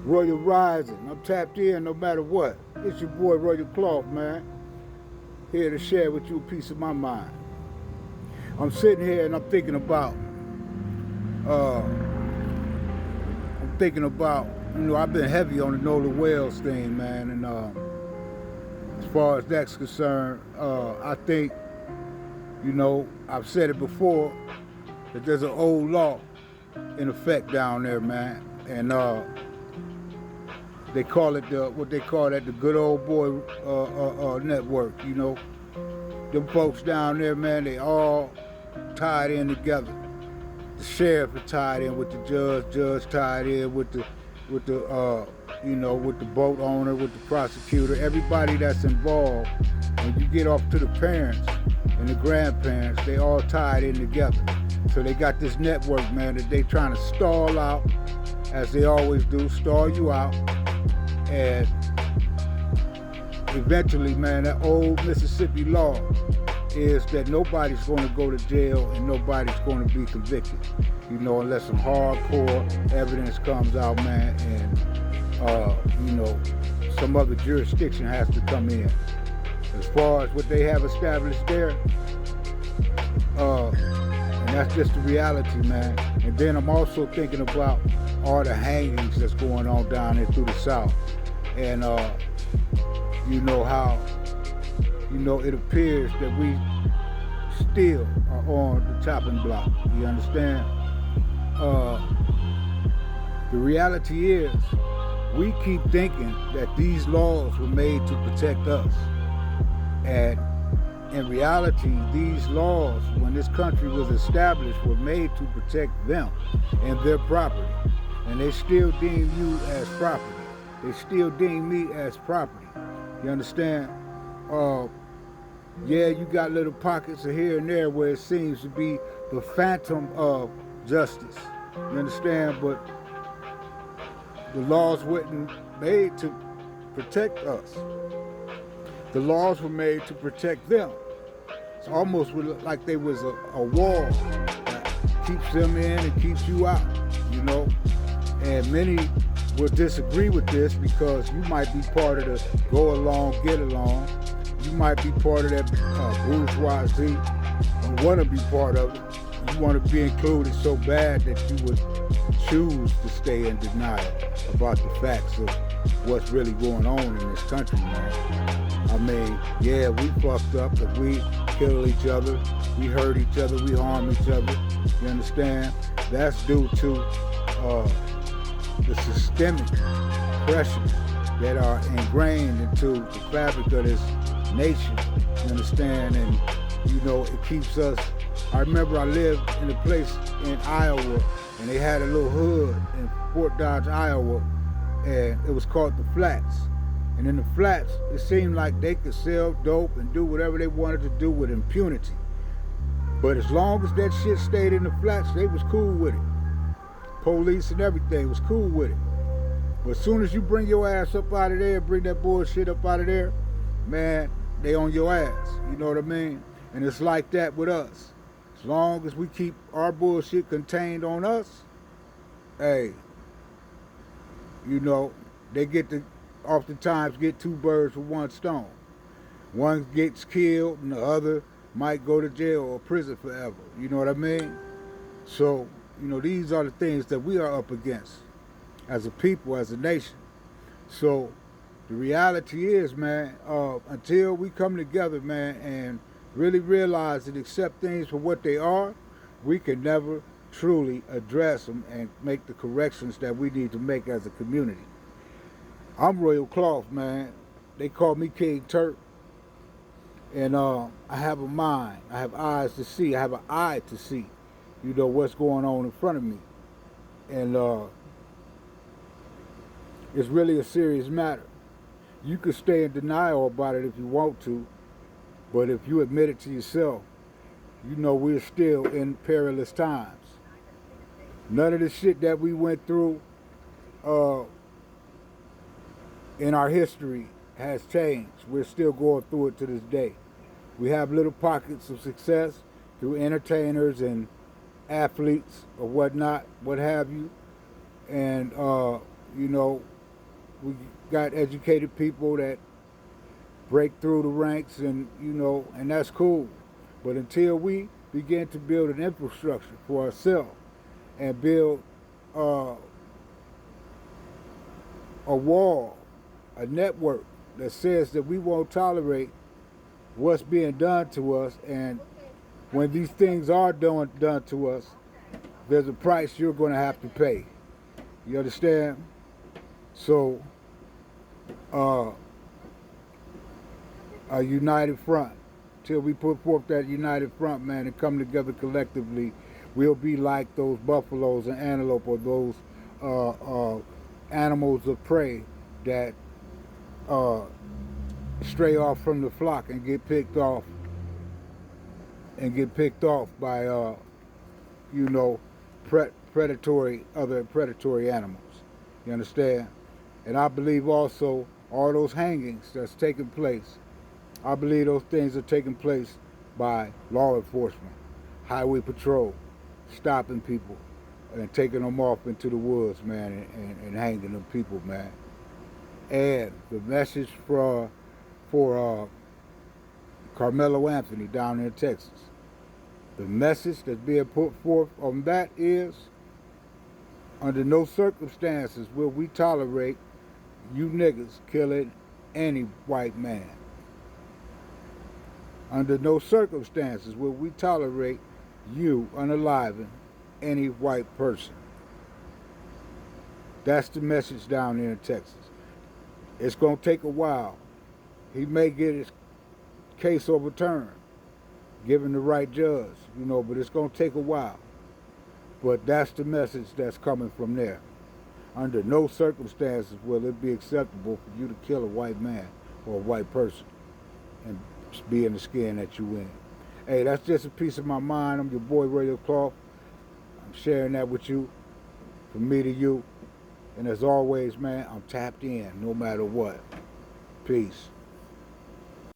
Royal Rising. I'm tapped in no matter what. It's your boy Royal Cloth, man. Here to share with you a piece of my mind. I'm sitting here and uh, I'm thinking about, I've been heavy on the Nola Wells thing, man. And as far as that's concerned, I think, I've said it before that there's an old law in effect down there, man. And they call it what they call that the good old boy network. Them folks down there, man, they all tied in together. The sheriff is tied in with the judge tied in with the boat owner, with the prosecutor, everybody that's involved. When you get off to the parents and the grandparents, they all tied in together. So they got this network, man, that they trying to stall out, as they always do, stall you out. And eventually, man, that old Mississippi law is that nobody's going to go to jail and nobody's going to be convicted, unless some hardcore evidence comes out, man, and some other jurisdiction has to come in. As far as what they have established there, and that's just the reality, man. And then I'm also thinking about all the hangings that's going on down there through the South, and how it appears that we still are on the chopping block. You understand? The reality is, we keep thinking that these laws were made to protect us. And in reality, these laws, when this country was established, were made to protect them and their property. And they still deem you as property. They still deem me as property. You understand? Yeah, you got little pockets of here and there where it seems to be the phantom of justice. You understand? But the laws weren't made to protect us. The laws were made to protect them. It's almost like there was a wall that keeps them in and keeps you out, And many will disagree with this because you might be part of the go along, get along. You might be part of that bourgeoisie or want to be part of it. You want to be included so bad that you would choose to stay in denial about the facts of what's really going on in this country, man. I mean, yeah, we fucked up because we kill each other, we hurt each other, we harm each other. You understand? That's due to the systemic pressures that are ingrained into the fabric of this nation. You understand? And it keeps us. I remember I lived in a place in Iowa, and they had a little hood in Fort Dodge, Iowa, and it was called the Flats. And in the Flats, it seemed like they could sell dope and do whatever they wanted to do with impunity. But as long as that shit stayed in the Flats, they was cool with it. Police and everything was cool with it. But as soon as you bring your ass up out of there, bring that bullshit up out of there, man, they on your ass. You know what I mean? And it's like that with us. As long as we keep our bullshit contained on us, hey, they oftentimes get two birds with one stone. One gets killed and the other might go to jail or prison forever. You know what I mean? So, these are the things that we are up against as a people, as a nation. So the reality is, man, until we come together, man, and really realize and accept things for what they are, we can never truly address them and make the corrections that we need to make as a community. I'm Royal Cloth, man. They call me King Turk. And I have a mind. I have eyes to see. I have an eye to see, what's going on in front of me. And it's really a serious matter. You can stay in denial about it if you want to, but if you admit it to yourself, we're still in perilous times. None of the shit that we went through in our history has changed. We're still going through it to this day. We have little pockets of success through entertainers and athletes or whatnot, what have you. And, we got educated people that break through the ranks, and and that's cool. But until we begin to build an infrastructure for ourselves and build uh, a wall, a network that says that we won't tolerate what's being done to us, and when these things are done to us, there's a price you're going to have to pay. You understand? So, uh, a united front. Till we put forth that united front, man, and come together collectively, we'll be like those buffaloes and antelope, or those uh, uh, animals of prey that uh, stray off from the flock and get picked off by you know other predatory animals. You understand? And I believe also all those hangings that's taking place, I believe those things are taking place by law enforcement, highway patrol, stopping people and taking them off into the woods, man, and hanging them people, man. And the message for Carmelo Anthony down in Texas, the message that's being put forth on that is, under no circumstances will we tolerate you niggas killing any white man. Under no circumstances will we tolerate you unaliving any white person. That's the message down there in Texas. It's going to take a while. He may get his case overturned, given the right judge, but it's going to take a while. But that's the message that's coming from there. Under no circumstances will it be acceptable for you to kill a white man or a white person and be in the skin that you in. Hey, that's just a piece of my mind. I'm your boy, Radio Cloth. I'm sharing that with you, from me to you. And as always, man, I'm tapped in no matter what. Peace.